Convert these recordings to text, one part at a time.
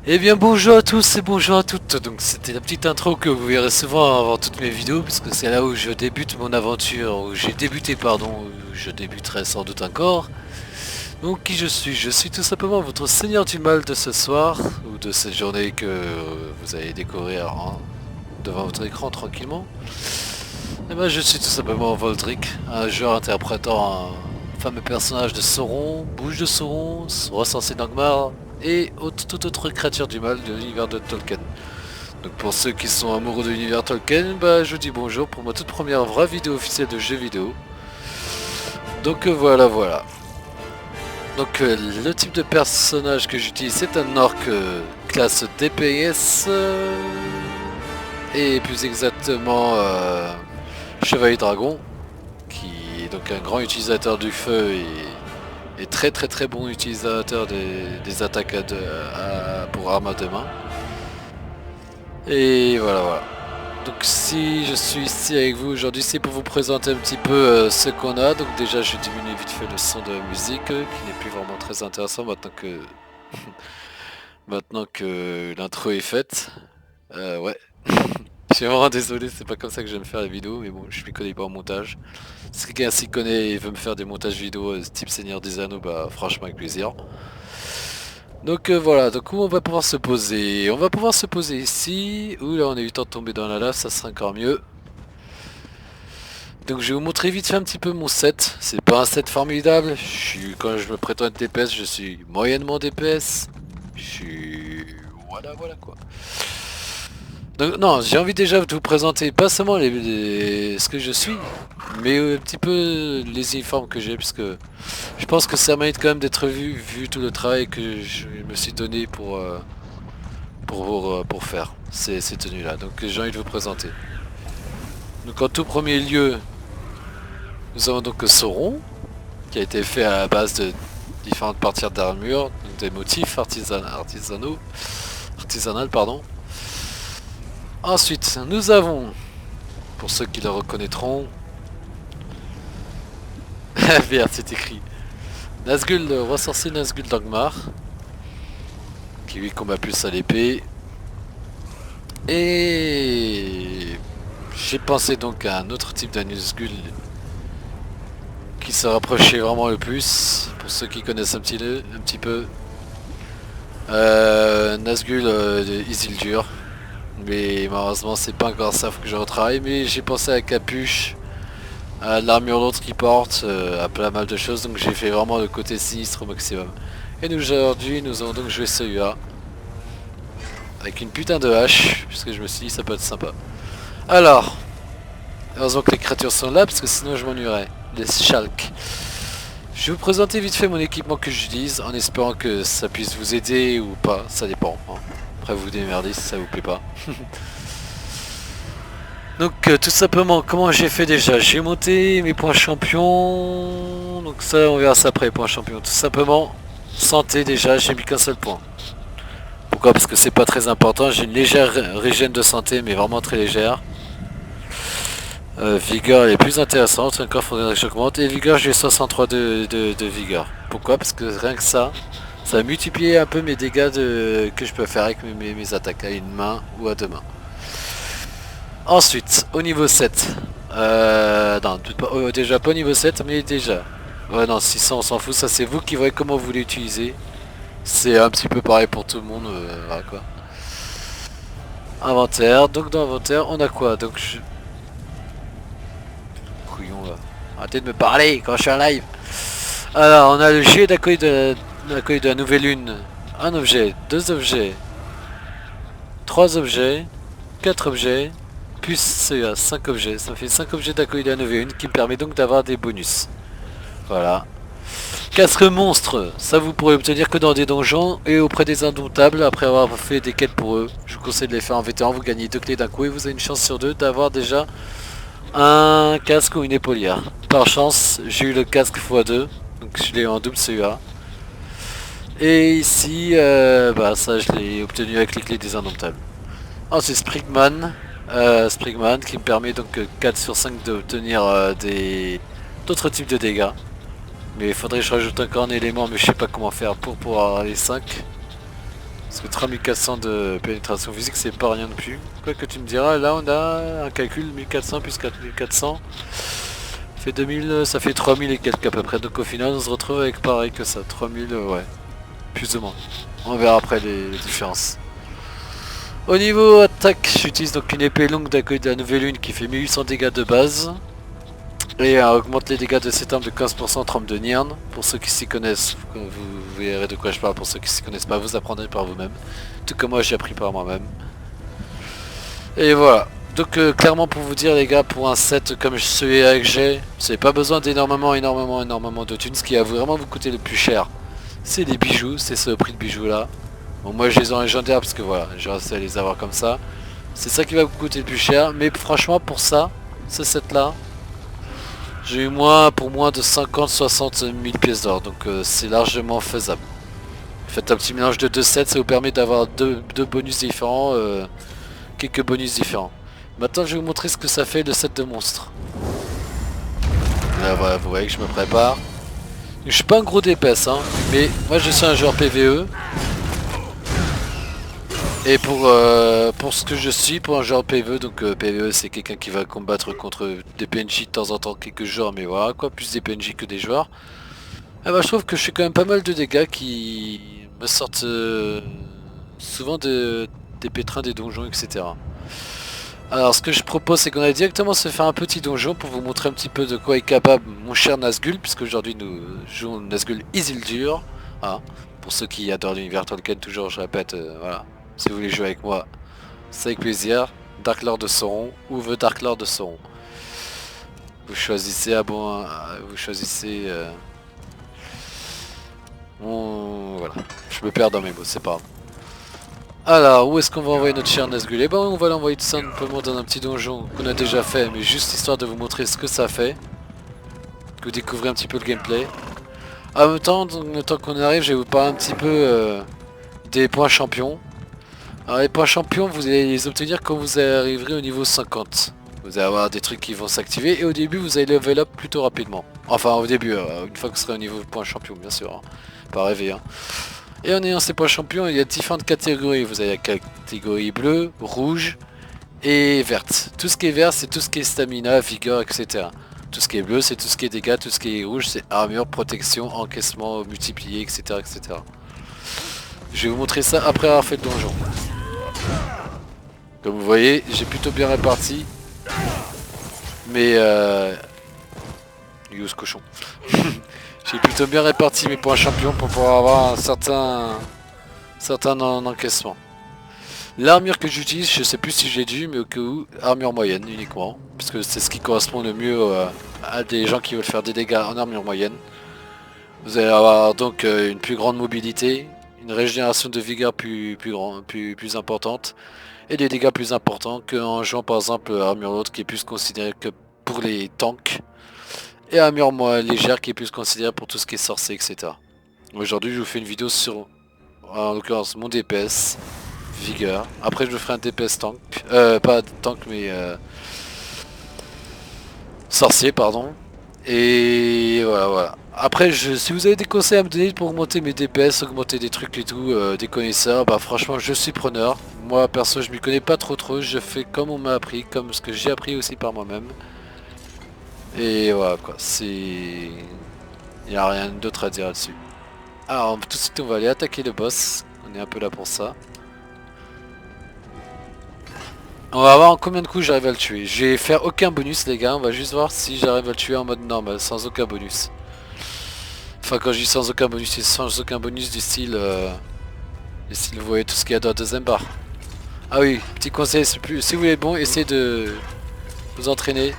Eh bien bonjour à tous et bonjour à toutes. Donc c'était la petite intro que vous verrez souvent avant toutes mes vidéos, puisque c'est là où je débute mon aventure, où j'ai débuté pardon, où je débuterai sans doute encore. Donc qui je suis? Je suis tout simplement votre seigneur du mal de ce soir, ou de cette journée que vous allez découvrir devant votre écran tranquillement. Et ben je suis tout simplement Voldrick, un joueur interprétant un fameux personnage de Sauron, bouche de Sauron, recensé d'Angmar, et toute autre créature du mal de l'univers de Tolkien. Donc pour ceux qui sont amoureux de l'univers Tolkien, bah je vous dis bonjour pour ma toute première vraie vidéo officielle de jeux vidéo. Donc voilà. Donc le type de personnage que j'utilise c'est un orc classe DPS et plus exactement chevalier dragon qui est donc un grand utilisateur du feu et très bon utilisateur des attaques pour armes à deux mains. Et voilà. Donc si je suis ici avec vous aujourd'hui, c'est pour vous présenter un petit peu ce qu'on a. Donc déjà je diminue vite fait le son de la musique qui n'est plus vraiment très intéressant maintenant que maintenant que l'intro est faite. Ouais. Je suis vraiment désolé, c'est pas comme ça que j'aime faire les vidéos, mais bon, je m'y connais pas en montage. Si quelqu'un s'y connaît et veut me faire des montages vidéo type Seigneur des Anneaux, bah franchement avec plaisir. Donc voilà, donc où on va pouvoir se poser? On va pouvoir se poser ici. Ouh là on a eu le temps de tomber dans la lave, ça sera encore mieux. Donc je vais vous montrer vite fait un petit peu mon set. C'est pas un set formidable. Quand je me prétends être DPS, je suis moyennement DPS. Je suis... Voilà quoi. Donc non, j'ai envie déjà de vous présenter pas seulement ce que je suis, mais un petit peu les uniformes que j'ai, puisque je pense que ça mérite quand même d'être vu tout le travail que je me suis donné pour faire ces tenues-là. Donc j'ai envie de vous présenter. Donc en tout premier lieu, nous avons donc Sauron, qui a été fait à la base de différentes parties d'armure, des motifs artisanaux, pardon. Ensuite, nous avons, pour ceux qui le reconnaîtront, VR c'est écrit, Nazgûl, le roi sorcier Nazgûl d'Angmar, qui lui combat plus à l'épée. Et j'ai pensé donc à un autre type de Nazgûl qui se rapprochait vraiment le plus, pour ceux qui connaissent un petit peu. Nazgûl de Isildur. Mais malheureusement c'est pas encore ça, faut que je retravaille. Mais j'ai pensé à capuche, à l'armure l'autre qui porte, à plein mal de choses. Donc j'ai fait vraiment le côté sinistre au maximum. Et nous aujourd'hui nous allons donc jouer celui-là. Avec une putain de hache, puisque je me suis dit ça peut être sympa. Alors, heureusement que les créatures sont là, parce que sinon je m'ennuierais. Les Shulk. Je vais vous présenter vite fait mon équipement que j'utilise, en espérant que ça puisse vous aider ou pas, ça dépend. Hein. Après vous démerdez si ça vous plaît pas. Donc tout simplement, comment j'ai fait déjà? J'ai monté mes points champions. Donc ça on verra ça après, points champions. Tout simplement, santé déjà, j'ai mis qu'un seul point. Pourquoi? Parce que c'est pas très important, j'ai une légère régène de santé, mais vraiment très légère. Vigueur elle est plus intéressante, encore faudrait que j'augmente. Et vigueur j'ai 63 de vigueur. Pourquoi? Parce que rien que ça va multiplier un peu mes dégâts que je peux faire avec mes attaques à une main ou à deux mains. Ensuite, au niveau 7. Non, déjà pas au niveau 7, mais déjà. Ouais non, 600 on s'en fout, ça c'est vous qui voyez comment vous l'utilisez. C'est un petit peu pareil pour tout le monde, voilà quoi. Inventaire, donc dans l'inventaire on a quoi? Donc je... Couillon là. Arrêtez de me parler quand je suis en live. Alors on a le jet d'accueil de la nouvelle lune. Un objet, deux objets, trois objets, quatre objets, plus 5 objets. Ça fait 5 objets d'accueil de la nouvelle lune qui me permet donc d'avoir des bonus. Voilà. Casque monstre, ça vous pourrez obtenir que dans des donjons et auprès des indomptables après avoir fait des quêtes pour eux. Je vous conseille de les faire en vétéran, vous gagnez 2 clés d'un coup et vous avez une chance sur 2 d'avoir déjà un casque ou une épaulière. Par chance, j'ai eu le casque x2, donc je l'ai en double celui-là. Et ici, ça je l'ai obtenu avec les clés des indomptables. Ensuite Sprigman, Sprigman qui me permet donc 4 sur 5 d'obtenir d'autres types de dégâts. Mais il faudrait que je rajoute encore un élément, mais je sais pas comment faire pour pouvoir avoir les 5. Parce que 3400 de pénétration physique c'est pas rien de plus. Quoi que tu me diras, là on a un calcul 1400 plus 4400. Fait 2000, ça fait 3000 et quelques à peu près. Donc au final on se retrouve avec pareil que ça. 3000 ouais. Plus ou moins. On verra après les différences. Au niveau attaque, j'utilise donc une épée longue d'accueil de la nouvelle lune qui fait 1800 dégâts de base. Et augmente les dégâts de cette arme de 15% en trempe de Nirn. Pour ceux qui s'y connaissent, vous verrez de quoi je parle. Pour ceux qui s'y connaissent pas, vous apprendrez par vous-même. Tout comme moi j'ai appris par moi-même. Et voilà. Donc clairement pour vous dire les gars, pour un set comme celui-là que j'ai, vous n'avez pas besoin d'énormément de thunes. Ce qui va vraiment vous coûter le plus cher, c'est les bijoux, c'est ce prix de bijoux là. Bon moi je les ai en légendaire parce que voilà, j'ai réussi à les avoir comme ça. C'est ça qui va vous coûter le plus cher. Mais franchement pour ça, ce set là, j'ai eu pour moins de 50-60 000 pièces d'or, donc c'est largement faisable. Faites un petit mélange de deux sets, ça vous permet d'avoir deux bonus différents, quelques bonus différents. Maintenant je vais vous montrer ce que ça fait le set de monstres. Là voilà, vous voyez que je me prépare. Je suis pas un gros DPS, hein, mais moi je suis un joueur PVE. Et pour ce que je suis, pour un joueur PVE, donc PVE c'est quelqu'un qui va combattre contre des PNJ de temps en temps, quelques joueurs, mais voilà quoi, plus des PNJ que des joueurs. Et bah, je trouve que je fais quand même pas mal de dégâts qui me sortent souvent des pétrins, des donjons, etc. Alors ce que je propose c'est qu'on va directement se faire un petit donjon pour vous montrer un petit peu de quoi est capable mon cher Nazgûl, puisque aujourd'hui nous jouons Nazgûl Isildur. Voilà. Pour ceux qui adorent l'univers Tolkien, toujours je répète, voilà. Si vous voulez jouer avec moi, c'est avec plaisir. Dark Lord de Sauron ou The Dark Lord de Sauron. Vous choisissez vous choisissez voilà. Je me perds dans mes mots, c'est pas grave. Alors, où est-ce qu'on va envoyer notre cher Nazgûl? Eh ben on va l'envoyer tout simplement dans un petit donjon qu'on a déjà fait, mais juste histoire de vous montrer ce que ça fait. Que vous découvrez un petit peu le gameplay. En même temps, le temps qu'on arrive, je vais vous parler un petit peu des points champions. Alors les points champions, vous allez les obtenir quand vous arriverez au niveau 50. Vous allez avoir des trucs qui vont s'activer et au début vous allez level up plutôt rapidement. Enfin au début, une fois que vous serez au niveau point champion bien sûr, hein. Pas rêver hein. Et en ayant ces points champions, il y a différentes catégories. Vous avez la catégorie bleue, rouge et verte. Tout ce qui est vert c'est tout ce qui est stamina, vigueur, etc. Tout ce qui est bleu c'est tout ce qui est dégâts, tout ce qui est rouge c'est armure, protection, encaissement multiplié, etc. etc. Je vais vous montrer ça après avoir fait le donjon. Comme vous voyez, j'ai plutôt bien réparti. Mais il est où ce cochon? J'ai plutôt bien réparti mes points champions pour pouvoir avoir un certain encaissement. L'armure que j'utilise, je sais plus si j'ai dû, mais au cas où, armure moyenne uniquement. Parce que c'est ce qui correspond le mieux à des gens qui veulent faire des dégâts en armure moyenne. Vous allez avoir donc une plus grande mobilité, une régénération de vigueur plus importante et des dégâts plus importants qu'en jouant par exemple armure haute qui est plus considérée que pour les tanks et armure moins légère qui est plus considérée pour tout ce qui est sorcier, etc. Aujourd'hui je vous fais une vidéo sur en l'occurrence mon DPS vigueur. Après je vous ferai un DPS tank, pas tank mais sorcier pardon. Et voilà. Après, si vous avez des conseils à me donner pour augmenter mes DPS, augmenter des trucs et tout, des connaisseurs, bah franchement je suis preneur. Moi perso je m'y connais pas trop, je fais comme on m'a appris, comme ce que j'ai appris aussi par moi-même. Et voilà quoi, il n'y a rien d'autre à dire là-dessus. Alors tout de suite on va aller attaquer le boss, on est un peu là pour ça. On va voir en combien de coups j'arrive à le tuer. Je vais faire aucun bonus les gars, on va juste voir si j'arrive à le tuer en mode normal, sans aucun bonus. Enfin quand je dis sans aucun bonus, c'est sans aucun bonus du style... vous voyez tout ce qu'il y a dans la deuxième barre. Ah oui, petit conseil, si vous voulez bon, essayez de vous entraîner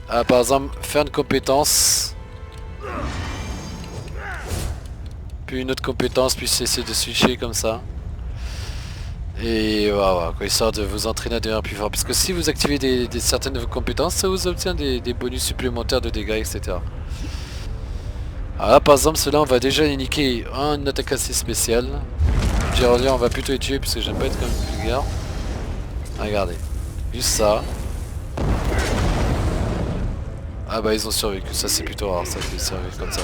à par exemple faire une compétence. Puis une autre compétence, puis essayer de switcher comme ça. Et voilà, quoi, histoire de vous entraîner à devenir plus fort. Parce que si vous activez certaines de vos compétences, ça vous obtient des bonus supplémentaires de dégâts, etc. Alors là par exemple ceux-là on va déjà les niquer une attaque assez spéciale. J'ai redit on va plutôt les tuer parce que j'aime pas être comme vulgaire. Regardez, juste ça. Ah bah ils ont survécu, ça c'est plutôt rare ça de survivre comme ça.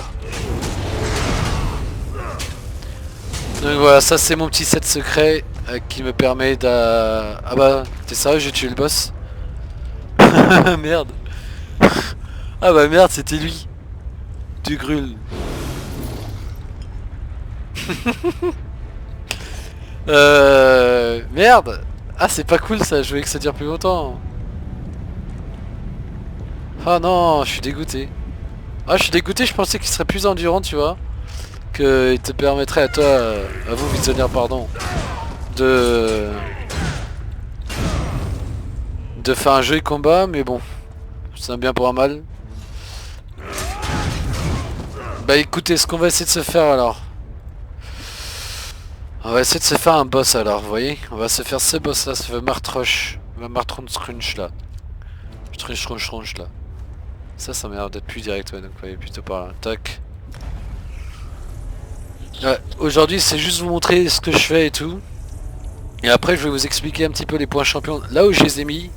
Donc voilà, ça c'est mon petit set secret qui me permet de... Ah bah, t'es sérieux, j'ai tué le boss? Merde. Ah bah merde, c'était lui. Du grul. Merde. Ah c'est pas cool ça, je voulais que ça dure plus longtemps. Ah non, je suis dégoûté. Ah je suis dégoûté, je pensais qu'il serait plus endurant, tu vois. Que il te permettrait à toi, à vous visionnaire pardon, de... de faire un joli combat, mais bon. C'est un bien pour un mal. Bah écoutez, ce qu'on va essayer de se faire alors. On va essayer de se faire un boss alors, vous voyez. On va se faire ce boss là, ce Martroche. Le Martron-Scrunch là. Scrunch là. Ça m'a l'air d'être plus direct, ouais, donc voyez plutôt par là. Tac. Aujourd'hui c'est juste vous montrer ce que je fais et tout. Et après je vais vous expliquer un petit peu les points champions. Là où je les ai mis.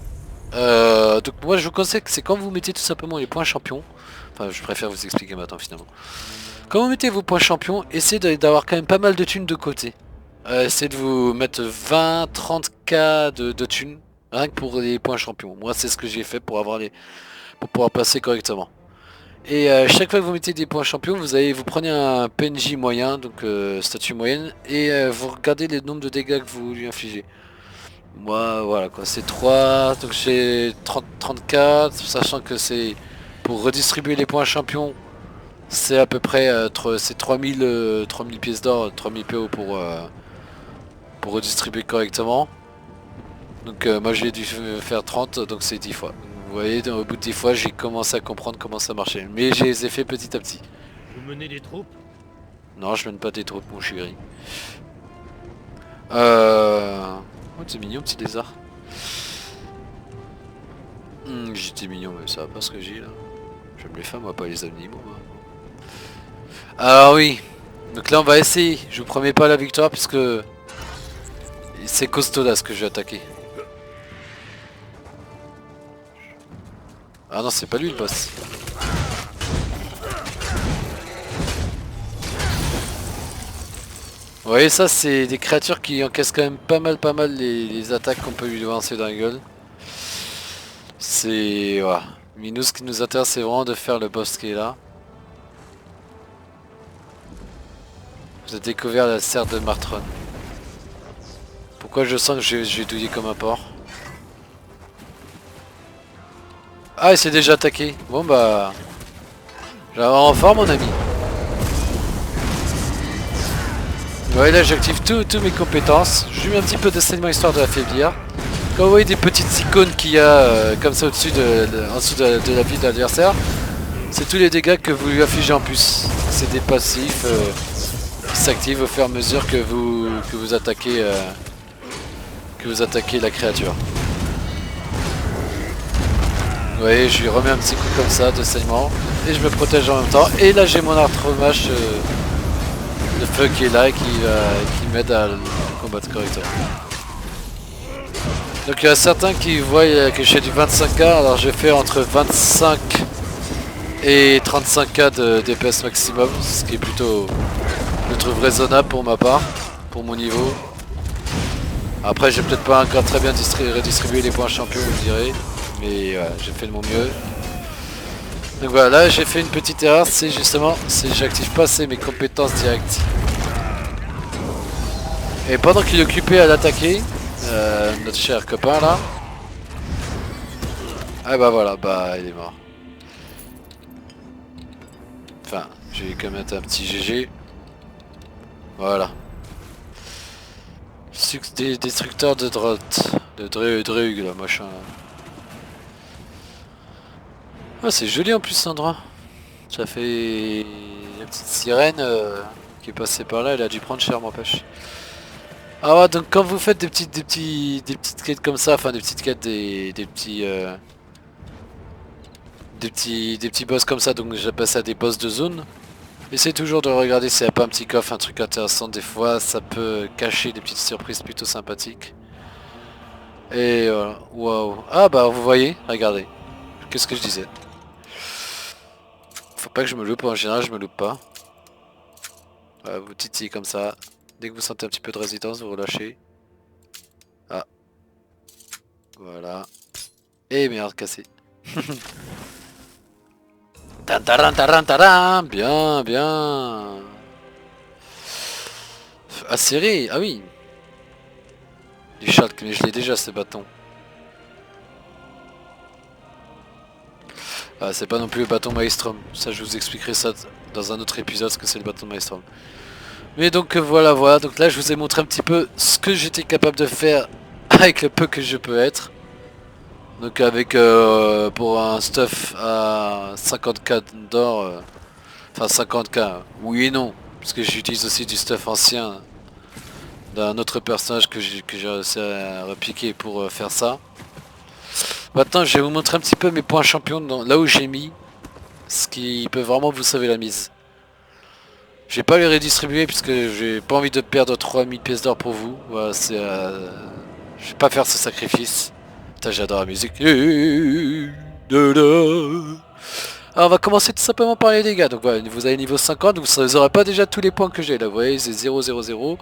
Donc moi je vous conseille que c'est quand vous mettez tout simplement les points champions. Enfin je préfère vous expliquer maintenant finalement. Quand vous mettez vos points champions, essayez d'avoir quand même pas mal de thunes de côté. Essayez de vous mettre 20-30k de thunes. Rien que pour les points champions. Moi c'est ce que j'ai fait pour avoir les. Pour pouvoir passer correctement. Et chaque fois que vous mettez des points champions, vous prenez un PNJ moyen, donc statut moyenne, et vous regardez le nombre de dégâts que vous lui infligez. Moi voilà quoi, c'est 3, donc j'ai 34, sachant que c'est pour redistribuer les points champions, c'est à peu près c'est 3000 pièces d'or, 3000 PO pour redistribuer correctement. Donc moi j'ai dû faire 30, donc c'est 10 fois. Vous voyez, au bout de 10 fois, j'ai commencé à comprendre comment ça marchait. Mais je les ai fait petit à petit. Vous menez des troupes? Non, je mène pas des troupes, mon chéri. Oh, c'est mignon, petit lézard. J'étais mignon, mais ça va pas ce que j'ai là. J'aime les femmes, moi, pas les animaux. Moi. Alors oui. Donc là, on va essayer. Je vous promets pas la victoire, puisque c'est costaud là ce que je vais attaquer. Ah non, c'est pas lui le boss. Vous voyez, ça c'est des créatures qui encaissent quand même pas mal les attaques qu'on peut lui lancer dans la gueule. C'est... Voilà. Mais nous, ce qui nous intéresse, c'est vraiment de faire le boss qui est là. Vous avez découvert la serre de Martron. Pourquoi je sens que je vais douiller comme un porc? Ah, il s'est déjà attaqué. Bon bah... J'ai un renfort, mon ami. Ouais, là j'active toutes mes compétences. Je lui mets un petit peu de saignement histoire de l'affaiblir. Quand vous voyez des petites icônes qu'il y a comme ça au-dessus en dessous de la vie de l'adversaire, c'est tous les dégâts que vous lui affligez en plus. C'est des passifs qui s'activent au fur et à mesure que vous attaquez la créature. Vous voyez, je lui remets un petit coup comme ça de saignement et je me protège en même temps. Et là j'ai mon arthromage de feu qui est là et qui m'aide à le combattre correctement. Donc il y a certains qui voient que j'ai du 25k, alors je fais entre 25 et 35k de DPS maximum, ce qui est plutôt, je trouve raisonnable pour ma part, pour mon niveau. Après j'ai peut-être pas encore très bien redistribué les points champions, vous direz, mais voilà, j'ai fait de mon mieux. Donc voilà, là j'ai fait une petite erreur, c'est justement, j'active pas assez mes compétences directes. Et pendant qu'il est occupé à l'attaquer, notre cher copain là, ah bah voilà, bah il est mort. Enfin, je vais quand même mettre un petit GG. Voilà. Destructeur de droite. De Dreug là, machin. Ah, c'est joli en plus cet endroit. Ça fait... La petite sirène qui est passée par là, elle a dû prendre cher, m'empêche. Ah ouais, donc quand vous faites des petites quêtes comme ça, enfin des petites quêtes, des petits boss comme ça, donc j'appelle ça des boss de zone. Essayez toujours de regarder s'il n'y a pas un petit coffre, un truc intéressant. Des fois ça peut cacher des petites surprises plutôt sympathiques. Et voilà, waouh. Ah bah vous voyez, regardez. Qu'est-ce que je disais? Faut pas que je me loupe, en général je me loupe pas. Voilà, vous titillez comme ça. Dès que vous sentez un petit peu de résistance, vous relâchez. Ah. Voilà. Et merde, cassé. Taran, bien, bien. Acéré, ah oui. Du Schalke, mais je l'ai déjà ce bâton. Ah, c'est pas non plus le bâton Maelstrom. Ça, je vous expliquerai ça dans un autre épisode, ce que c'est le bâton Maelstrom. Mais donc voilà, voilà. Donc là, je vous ai montré un petit peu ce que j'étais capable de faire avec le peu que je peux être. Donc avec pour un stuff à 50k d'or, enfin 50k, oui et non, parce que j'utilise aussi du stuff ancien d'un autre personnage que j'ai réussi à repiquer pour faire ça. Maintenant je vais vous montrer un petit peu mes points champions là où j'ai mis, ce qui peut vraiment vous sauver la mise. Je vais pas les redistribuer puisque j'ai pas envie de perdre 3000 pièces d'or pour vous. Voilà, c'est je vais pas faire ce sacrifice. Putain, j'adore la musique. Alors on va commencer tout simplement par les dégâts. Donc voilà, vous avez niveau 50, vous n'aurez pas déjà tous les points que j'ai là. Vous voyez, c'est 0, 0, 0,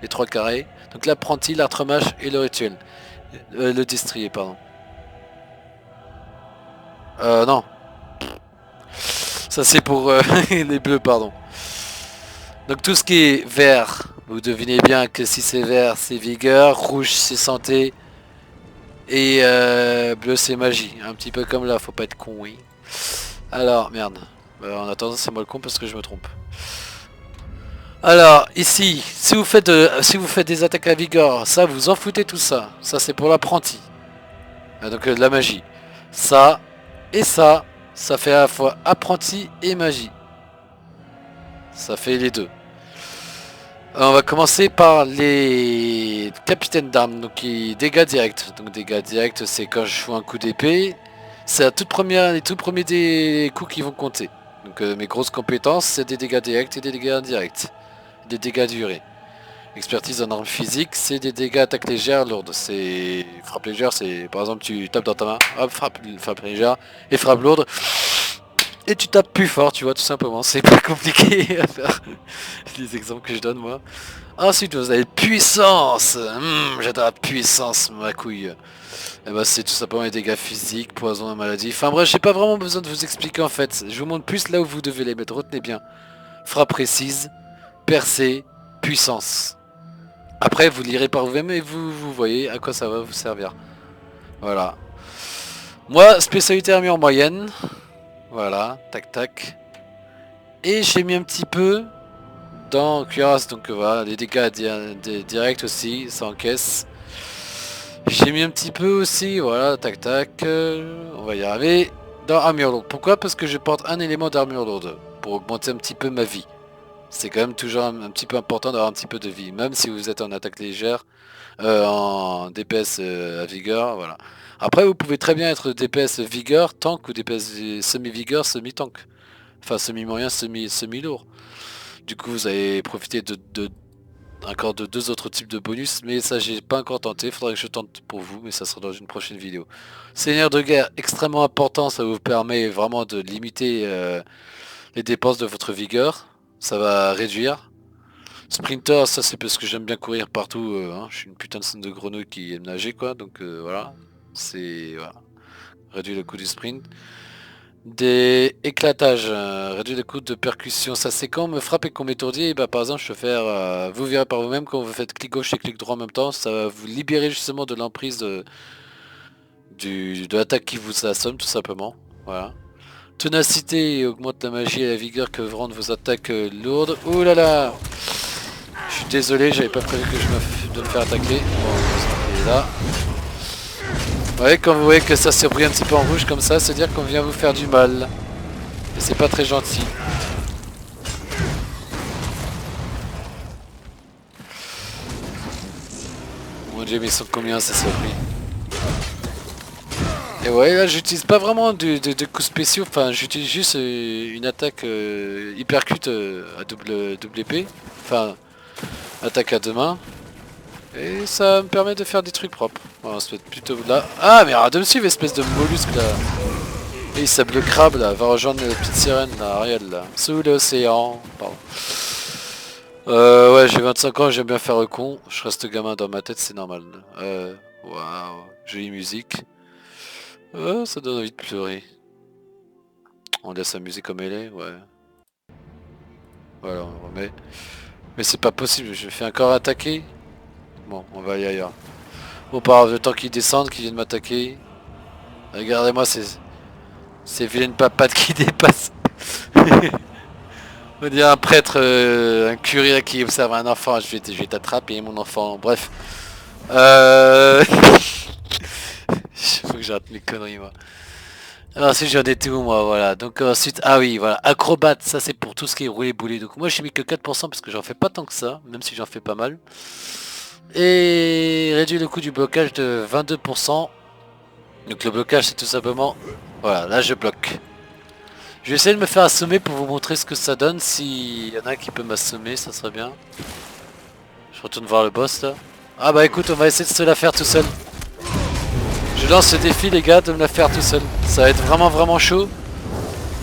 les 3 carrés. Donc l'apprenti, l'artremage et le rituel. Le destrier, pardon. Non. Ça c'est pour les bleus, pardon. Donc tout ce qui est vert, vous devinez bien que si c'est vert, c'est vigueur, rouge, c'est santé. Et bleu, c'est magie. Un petit peu comme là, faut pas être con, oui. Alors, merde. En attendant, c'est moi le con parce que je me trompe. Alors, ici, si vous faites des attaques à vigueur, ça, vous en foutez tout ça. Ça, c'est pour l'apprenti. Donc, de la magie. Ça et ça fait à la fois apprenti et magie. Ça fait les deux. On va commencer par les capitaines d'armes, donc dégâts directs. Donc dégâts directs, c'est quand je fous un coup d'épée. C'est les tout premiers des coups qui vont compter. Donc mes grosses compétences, c'est des dégâts directs et des dégâts indirects. Des dégâts durés. Expertise en arme physique, c'est des dégâts attaque légère, lourde. C'est frappe légère, c'est par exemple tu tapes dans ta main, hop, frappe légère, et frappe lourde. Et tu tapes plus fort, tu vois, tout simplement. C'est pas compliqué à faire. Les exemples que je donne, moi. Ensuite, vous avez puissance. J'adore la puissance, ma couille. Et bah, c'est tout simplement les dégâts physiques, poison et maladie. Enfin bref, j'ai pas vraiment besoin de vous expliquer en fait. Je vous montre plus là où vous devez les mettre. Retenez bien. Frappe précise, percée, puissance. Après, vous lirez par vous-même et vous voyez à quoi ça va vous servir. Voilà. Moi, spécialité armure moyenne. Voilà, tac tac. Et j'ai mis un petit peu dans cuirasse, donc voilà, les dégâts directs aussi, ça encaisse. J'ai mis un petit peu aussi, voilà, tac tac, on va y arriver, dans armure lourde. Pourquoi? Parce que je porte un élément d'armure lourde, pour augmenter un petit peu ma vie. C'est quand même toujours un petit peu important d'avoir un petit peu de vie, même si vous êtes en attaque légère, en DPS à vigueur, voilà. Après vous pouvez très bien être DPS vigueur, tank ou DPS semi-vigueur, semi-tank. Enfin semi-moyen, semi-lourd. Du coup vous avez profité encore de deux autres types de bonus, mais ça j'ai pas encore tenté, faudrait que je tente pour vous, mais ça sera dans une prochaine vidéo. Seigneur de guerre, extrêmement important, ça vous permet vraiment de limiter les dépenses de votre vigueur, ça va réduire. Sprinter, ça c'est parce que j'aime bien courir partout, hein. Je suis une putain de grenouille qui aime nager quoi, donc voilà, c'est voilà. Réduit le coût du sprint. Des éclatages, réduit le coût de percussion, ça c'est quand on me frappe et qu'on m'étourdit, et bah par exemple je peux faire, vous verrez par vous-même quand vous faites clic gauche et clic droit en même temps, ça va vous libérer justement de l'emprise de l'attaque qui vous assomme tout simplement, voilà. Ténacité augmente la magie et la vigueur que rendent vos attaques lourdes. Ouh là là, je suis désolé, j'avais pas prévu de me faire attaquer. Bon, là. Ouais, quand vous voyez que ça se brille un petit peu en rouge comme ça, c'est dire qu'on vient vous faire du mal. Et c'est pas très gentil. Mon dieu, mais ils sont combien ces surpris? Et ouais, là j'utilise pas vraiment de coups spéciaux, enfin j'utilise juste une attaque hypercute à double épée. Enfin, attaque à deux mains. Et ça me permet de faire des trucs propres. On va se mettre plutôt là. Ah mais arrête de me suivre, espèce de mollusque là. Et il s'appelle le crabe là, va rejoindre la petite sirène là, Ariel là. Sous l'océan. Pardon. Ouais, j'ai 25 ans, j'aime bien faire le con. Je reste gamin dans ma tête, c'est normal. Waouh, jolie musique. Ça donne envie de pleurer. On laisse la musique comme elle est, ouais. Voilà, on remet. Mais c'est pas possible, je me fais encore attaquer. Bon, on va aller ailleurs. Bon, pas grave, le temps qu'ils descendent, qu'ils viennent m'attaquer. Regardez-moi ces vilaines papates qui dépassent. On dirait un prêtre, un curé qui observe un enfant. Je vais t'attraper, mon enfant. Bref. Faut que j'arrête mes conneries, moi. Alors si j'en étais où, moi, voilà. Donc ensuite, ah oui, voilà. Acrobate, ça c'est pour tout ce qui est roulé boulé. Donc moi j'ai mis que 4% parce que j'en fais pas tant que ça, même si j'en fais pas mal. Et réduit le coût du blocage de 22%. Donc le blocage c'est tout simplement... Voilà, là je bloque. Je vais essayer de me faire assommer pour vous montrer ce que ça donne. S'il y en a un qui peut m'assommer, ça serait bien. Je retourne voir le boss là. Ah bah écoute, on va essayer de se la faire tout seul. Je lance ce défi les gars de me la faire tout seul. Ça va être vraiment chaud.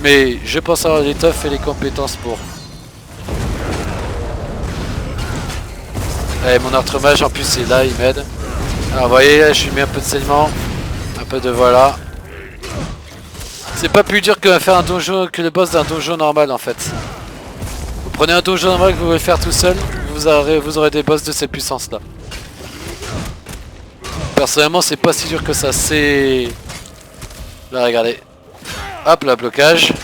Mais je pense avoir l'étoffe et les compétences pour. Allez, mon artre-mage en plus est là, il m'aide. Alors vous voyez, là, je lui mets un peu de saignement. Un peu de voilà. C'est pas plus dur que faire un donjon que le boss d'un donjon normal en fait. Vous prenez un donjon normal que vous voulez faire tout seul, vous aurez des boss de cette puissance là. Personnellement c'est pas si dur que ça, c'est... Là regardez. Hop là, blocage.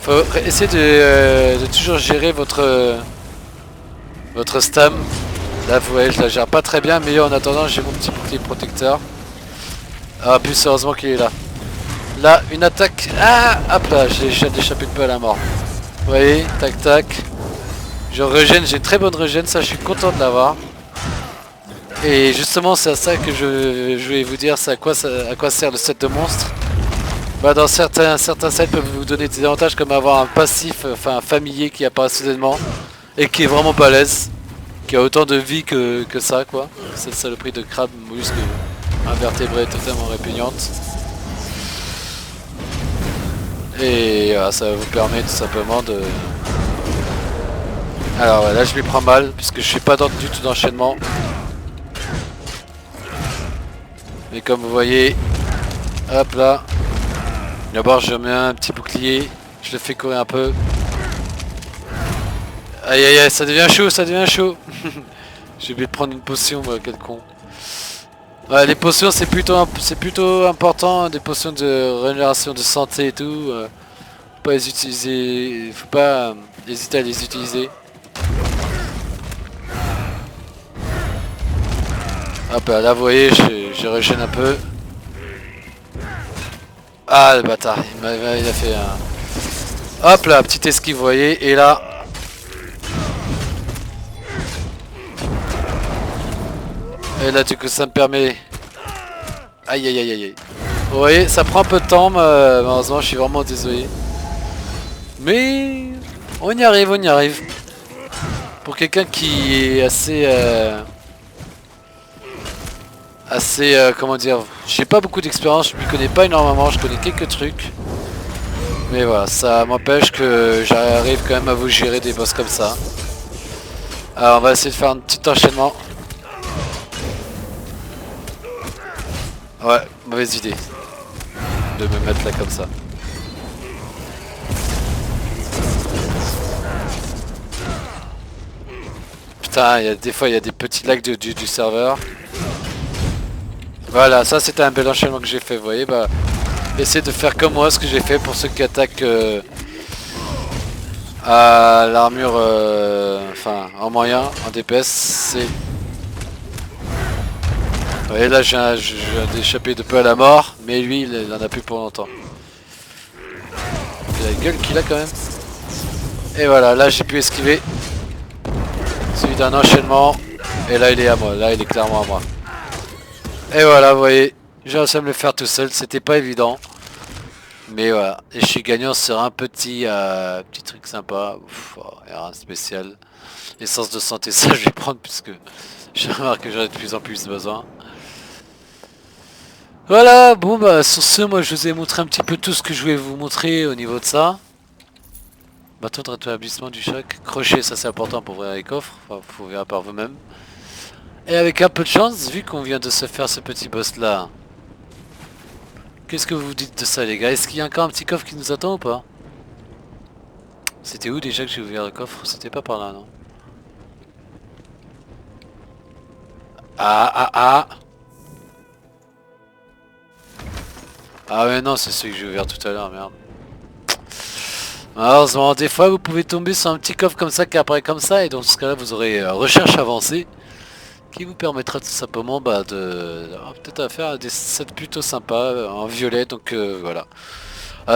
Faut essayer de toujours gérer votre stam. Là vous voyez je la gère pas très bien, mais en attendant j'ai mon petit bouclier protecteur. Ah plus heureusement qu'il est là. Là une attaque. Ah hop là, j'ai échappé de peu à la mort. Vous voyez, tac tac. Je régène, j'ai une très bonne régène, ça je suis content de l'avoir. Et justement c'est à ça que je vais vous dire, c'est à quoi sert le set de monstres. Bah dans certains sets peuvent vous donner des avantages comme avoir un passif, enfin un familier qui apparaît soudainement et qui est vraiment balèze, qui a autant de vie que ça quoi. Cette saloperie de crabe mollusque invertébré totalement répugnante. Et voilà, ça vous permet tout simplement de... Alors ouais, là je m'y prends mal puisque je suis pas du tout d'enchaînement. Mais comme vous voyez, hop là. D'abord je mets un petit bouclier, je le fais courir un peu. Aïe aïe aïe, ça devient chaud, ça devient chaud. J'ai oublié de prendre une potion, moi, quel con. Ouais, les potions c'est plutôt important, des potions de régénération de santé et tout. Faut pas les utiliser, faut pas hésiter à les utiliser. Hop là vous voyez, je régène un peu. Ah le bâtard, il a fait un... Hop là, petite esquive vous voyez, et là... Et là du coup ça me permet... Aïe aïe aïe aïe. Vous voyez, ça prend un peu de temps, malheureusement je suis vraiment désolé. Mais... On y arrive, on y arrive. Pour quelqu'un qui est assez comment dire, j'ai pas beaucoup d'expérience, je m'y connais pas énormément, je connais quelques trucs. Mais voilà, ça m'empêche que j'arrive quand même à vous gérer des boss comme ça. Alors on va essayer de faire un petit enchaînement. Ouais, mauvaise idée de me mettre là comme ça. Putain, des fois il y a des petits lags du serveur. Voilà, ça c'était un bel enchaînement que j'ai fait, vous voyez, bah... Essayez de faire comme moi ce que j'ai fait pour ceux qui attaquent à l'armure, enfin en moyen, en DPS, c'est... Vous voyez là j'ai échappé de peu à la mort, mais lui il en a plus pour longtemps. Il a la gueule qu'il a quand même. Et voilà, là j'ai pu esquiver. Celui d'un enchaînement. Et là il est à moi, là il est clairement à moi. Et voilà, vous voyez, j'ai réussi à me le faire tout seul, c'était pas évident. Mais voilà, et je suis gagnant sur un petit truc sympa. Ouf, oh, rien de spécial. Essence de santé, ça je vais prendre puisque je remarque que j'en ai de plus en plus besoin. Voilà, bon bah sur ce, moi je vous ai montré un petit peu tout ce que je voulais vous montrer au niveau de ça. Bâton de rétablissement du choc. Crochet, ça c'est important pour ouvrir les coffres. Enfin, faut ouvrir par vous-même. Et avec un peu de chance, vu qu'on vient de se faire ce petit boss là. Qu'est-ce que vous dites de ça les gars? Est-ce qu'il y a encore un petit coffre qui nous attend ou pas? C'était où déjà que j'ai ouvert le coffre? C'était pas par là non? Ah ah ah. Ah ouais non c'est celui que j'ai ouvert tout à l'heure, merde. Malheureusement des fois vous pouvez tomber sur un petit coffre comme ça qui apparaît comme ça et dans ce cas là vous aurez recherche avancée qui vous permettra tout simplement de peut-être à faire des sets plutôt sympas en violet donc voilà.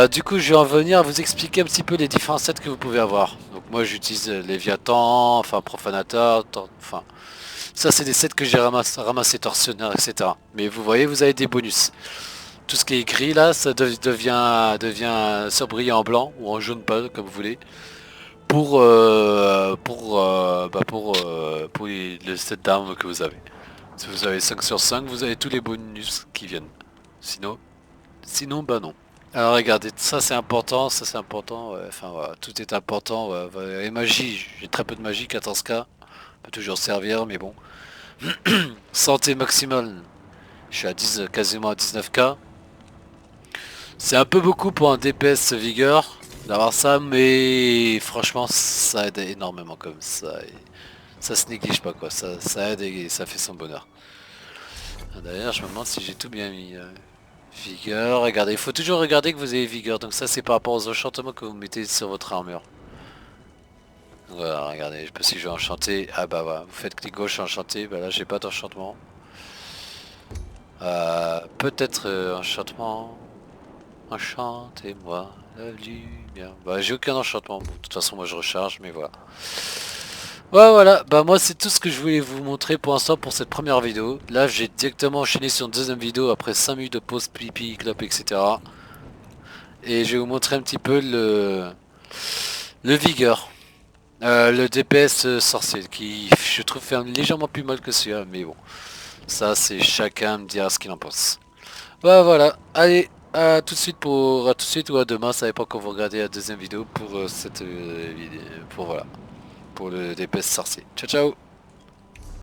Du coup je vais en venir à vous expliquer un petit peu les différents sets que vous pouvez avoir. Donc moi j'utilise Léviathan, enfin Profanator, enfin ça c'est des sets que j'ai ramassé tortionnaire etc. Mais vous voyez vous avez des bonus. Tout ce qui est gris là ça devient surbrillé en blanc ou en jaune pâle comme vous voulez. Pour le set d'armes que vous avez. Si vous avez 5 sur 5 vous avez tous les bonus qui viennent. Sinon bah non. Alors regardez, ça c'est important, ouais, enfin voilà, tout est important, ouais, ouais. Et magie, j'ai très peu de magie, 14k, peut toujours servir, mais bon. Santé maximale, je suis à 10, quasiment à 19k. C'est un peu beaucoup pour un DPS vigueur d'avoir ça, mais franchement ça aide énormément comme ça. Et ça se néglige pas quoi, ça aide et ça fait son bonheur. D'ailleurs je me demande si j'ai tout bien mis. Vigueur, regardez, il faut toujours regarder que vous avez vigueur, donc ça c'est par rapport aux enchantements que vous mettez sur votre armure. Voilà, regardez, je sais pas si je vais enchanter, ah bah voilà, vous faites clic gauche enchanter, bah là j'ai pas d'enchantement. Peut-être enchantement, enchantez-moi la lumière. Bah j'ai aucun enchantement, bon, de toute façon moi je recharge, mais voilà. Ouais voilà, bah moi c'est tout ce que je voulais vous montrer pour l'instant pour cette première vidéo. Là j'ai directement enchaîné sur une deuxième vidéo après 5 minutes de pause pipi, clope, etc. Et je vais vous montrer un petit peu le vigueur. Le DPS sorcier qui je trouve fait légèrement plus mal que celui-là, mais bon. Ça c'est chacun me dira ce qu'il en pense. Bah voilà, allez, à tout de suite à tout de suite ou à demain, ça dépend quand vous regardez la deuxième vidéo pour cette vidéo, pour voilà, pour le DPS sorcier. Ciao ciao.